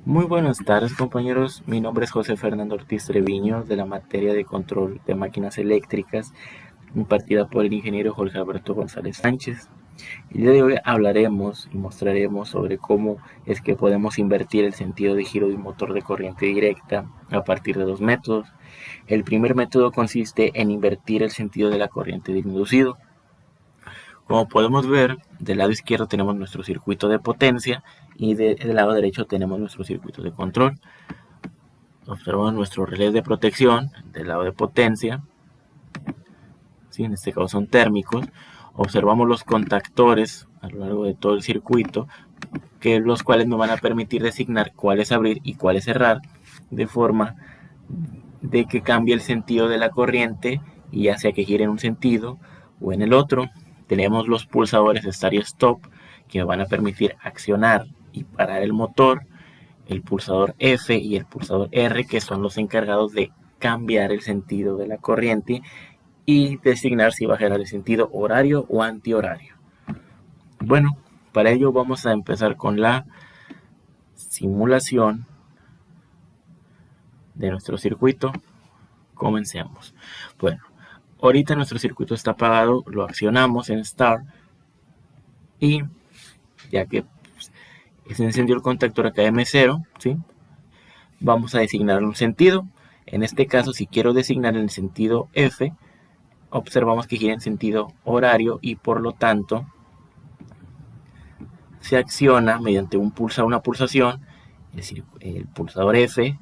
Muy buenas tardes, compañeros. Mi nombre es José Fernando Ortiz Treviño, de la materia de control de máquinas eléctricas, impartida por el ingeniero Jorge Alberto González Sánchez. El día de hoy hablaremos y mostraremos sobre cómo es que podemos invertir el sentido de giro de un motor de corriente directa a partir de dos métodos. El primer método consiste en invertir el sentido de la corriente de inducido. Como podemos ver, del lado izquierdo tenemos nuestro circuito de potencia y del lado derecho tenemos nuestro circuito de control. Observamos nuestro relé de protección del lado de potencia, ¿sí? En este caso son térmicos. Observamos los contactores a lo largo de todo el circuito, los cuales nos van a permitir designar cuál es abrir y cuál es cerrar, de forma de que cambie el sentido de la corriente y ya sea que gire en un sentido o en el otro. Tenemos los pulsadores start y stop que van a permitir accionar y parar el motor, el pulsador F y el pulsador R, que son los encargados de cambiar el sentido de la corriente y designar si va a girar el sentido horario o antihorario. Bueno, para ello vamos a empezar con la simulación de nuestro circuito. Comencemos. Bueno, ahorita nuestro circuito está apagado, lo accionamos en Start y ya que se encendió el contactor KM0, ¿sí? Vamos a designar un sentido. En este caso, si quiero designar el sentido F, observamos que gira en sentido horario y por lo tanto se acciona mediante una pulsación el pulsador F,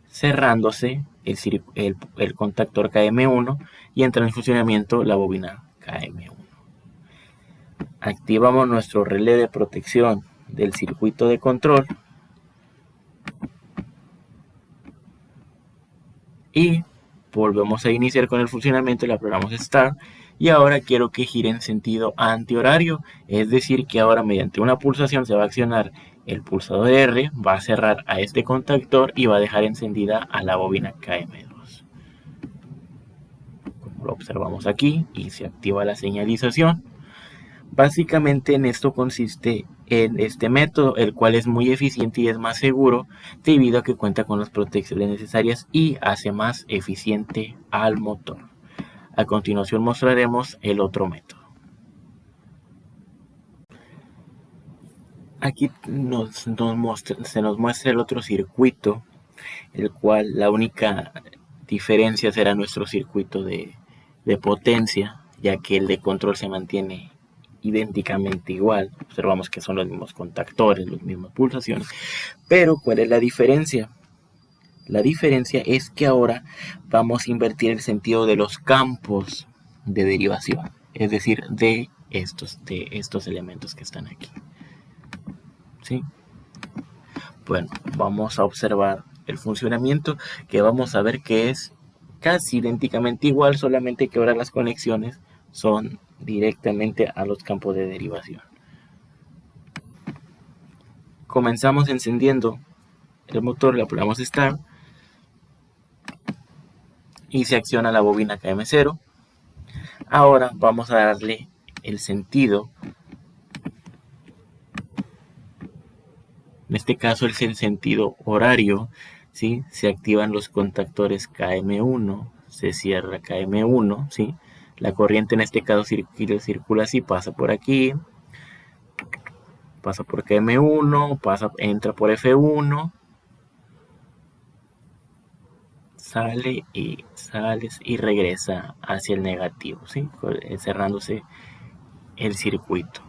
cerrándose el contactor KM1 y entra en funcionamiento la bobina KM1. Activamos nuestro relé de protección del circuito de control y volvemos a iniciar con el funcionamiento, le apretamos Start y ahora quiero que gire en sentido antihorario, es decir que ahora mediante una pulsación se va a accionar el pulsador R, va a cerrar a este contactor y va a dejar encendida a la bobina KM2. Como lo observamos aquí y se activa la señalización. Básicamente en esto consiste en este método, el cual es muy eficiente y es más seguro debido a que cuenta con las protecciones necesarias y hace más eficiente al motor. A continuación mostraremos el otro método. Aquí se nos muestra el otro circuito, el cual la única diferencia será nuestro circuito de potencia, ya que el de control se mantiene idénticamente igual. Observamos que son los mismos contactores, las mismas pulsaciones. Pero, ¿cuál es la diferencia? La diferencia es que ahora vamos a invertir el sentido de los campos de derivación, es decir, de estos elementos que están aquí. ¿Sí? Bueno, vamos a observar el funcionamiento, que vamos a ver que es casi idénticamente igual, solamente que ahora las conexiones son directamente a los campos de derivación. Comenzamos encendiendo el motor, le apretamos Start y se acciona la bobina KM0. Ahora vamos a darle el sentido. En este caso es el sentido horario, ¿sí? Se activan los contactores KM1, se cierra KM1, ¿sí? La corriente en este caso circula así, pasa por aquí, pasa por KM1, entra por F1, sale y regresa hacia el negativo, ¿sí? Cerrándose el circuito.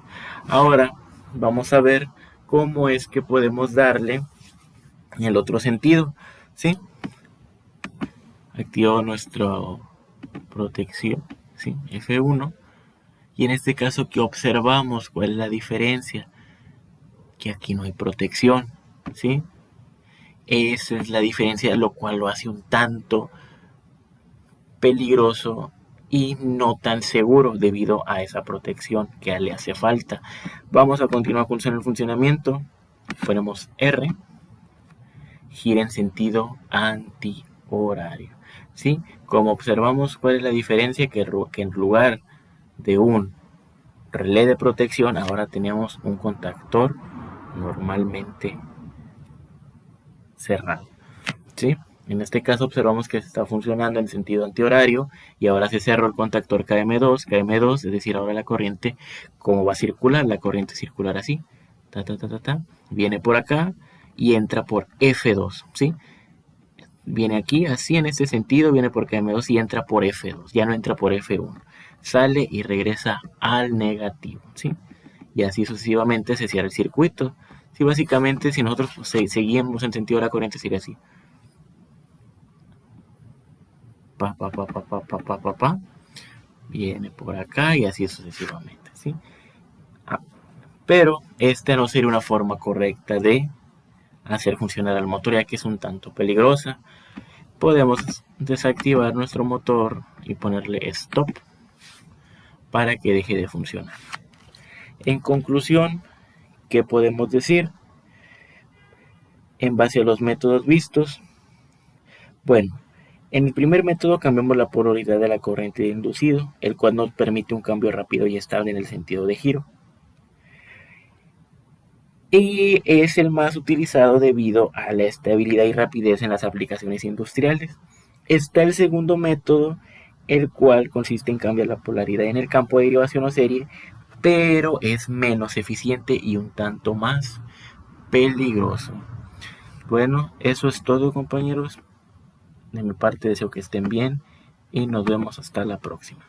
Ahora vamos a ver cómo es que podemos darle en el otro sentido, ¿sí? Activo nuestra protección, ¿sí? F1, y en este caso que observamos cuál es la diferencia, que aquí no hay protección, ¿sí? Esa es la diferencia, lo cual lo hace un tanto peligroso y no tan seguro debido a esa protección que le hace falta. Vamos a continuar con el funcionamiento. Ponemos R, gira en sentido antihorario, ¿sí? Como observamos, ¿cuál es la diferencia? Que en lugar de un relé de protección ahora tenemos un contactor normalmente cerrado, ¿sí? En este caso observamos que está funcionando en sentido antihorario y ahora se cerró el contactor KM2, es decir, ahora la corriente, ¿cómo va a circular? La corriente circular así, viene por acá y entra por F2, ¿sí? Viene aquí, así en este sentido, viene por KM2 y entra por F2, ya no entra por F1. Sale y regresa al negativo, ¿sí? Y así sucesivamente se cierra el circuito. Sí, básicamente, si nosotros seguimos en sentido de la corriente, sería así. Viene por acá y así sucesivamente, ¿sí? Pero esta no sería una forma correcta de hacer funcionar el motor, ya que es un tanto peligrosa. Podemos desactivar nuestro motor y ponerle stop para que deje de funcionar. En conclusión, ¿qué podemos decir en base a los métodos vistos? Bueno, en el primer método cambiamos la polaridad de la corriente de inducido, el cual nos permite un cambio rápido y estable en el sentido de giro. Y es el más utilizado debido a la estabilidad y rapidez en las aplicaciones industriales. Está el segundo método, el cual consiste en cambiar la polaridad en el campo de derivación o serie, pero es menos eficiente y un tanto más peligroso. Bueno, eso es todo, compañeros. De mi parte deseo que estén bien y nos vemos hasta la próxima.